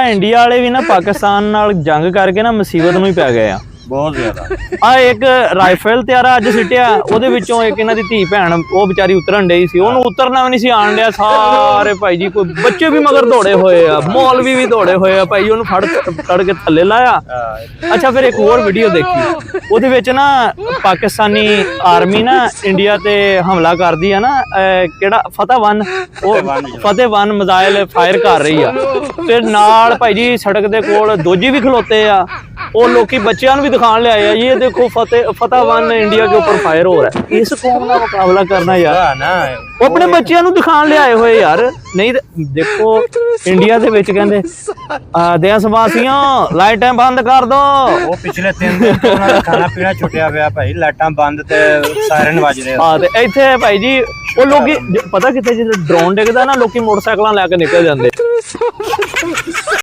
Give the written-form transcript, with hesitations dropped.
India ਵਾਲੇ ਵੀ ਨਾ ਪਾਕਿਸਤਾਨ ਨਾਲ ਜੰਗ ਕਰਕੇ ਨਾ ਮੁਸੀਬਤ ਨੂੰ ਹੀ ਪੈ ਗਏ ਆ ਬਹੁਤ ਜ਼ਿਆਦਾ। ਆ ਇੱਕ ਰਾਈਫਲ ਤਿਆਰਾ ਅੱਜ ਸਿੱਟਿਆ, ਉਹਦੇ ਵਿੱਚੋਂ ਇੱਕ ਇਹਨਾਂ ਦੀ ਧੀ ਭੈਣ ਉਹ ਵਿਚਾਰੀ ਉਤਰਨ ਡਈ ਸੀ, ਉਹਨੂੰ ਉਤਰਨਾ ਵੀ ਨਹੀਂ ਸੀ ਆਣ ਡਿਆ। ਸਾਰੇ ਭਾਈ ਜੀ ਕੋਈ ਬੱਚੇ ਵੀ ਮਗਰ ਦੌੜੇ ਹੋਏ ਆ, ਮੌਲਵੀ ਵੀ ਦੌੜੇ ਹੋਏ ਆ ਭਾਈ, ਉਹਨੂੰ ਫੜ ਕੇ ਥੱਲੇ ਲਾਇਆ। ਅੱਛਾ ਫਿਰ ਇੱਕ ਹੋਰ ਵੀਡੀਓ ਦੇਖੀ, ਉਹਦੇ ਵਿੱਚ ਨਾ ਪਾਕਿਸਤਾਨੀ ਆਰਮੀ ਨਾ ਇੰਡੀਆ ਤੇ ਹਮਲਾ ਕਰਦੀ ਆ ਨਾ, ਕਿਹੜਾ ਫਤਿਹ-1 ਉਹ ਫਤਿਹ-1 ਮਿਜ਼ਾਈਲ ਫਾਇਰ ਕਰ ਰਹੀ ਆ, ਤੇ ਨਾਲ ਭਾਈ ਜੀ ਸੜਕ ਦੇ ਕੋਲ ਦੋਜੀ ਵੀ ਖਲੋਤੇ ਆ, ਉਹ ਲੋਕੀ ਬੱਚਿਆਂ ਨੂੰ ਵੀ दिखाने ले आए हैं, ये देखो फतेह-1 इंडिया के ऊपर फायर हो रहा है। इस कौम का मुकाबला करना यार, वो अपने बच्चों को दिखाने ले आए हुए यार। नहीं देखो इंडिया दे विच कहंदे देश वासियों लाइटां बंद कर दो, वो पिछले 3 दिन तो उन्हां दा खाना पीना छुटिया पिया भाई, लाइटां बंद ते सायरन वज रहे। हां ते इत्थे भाई जी वो लोग पता किथे जिद्दां ड्रोन डिगदा ना, लोकी मोटरसाइकिलां लैके निकल जांदे।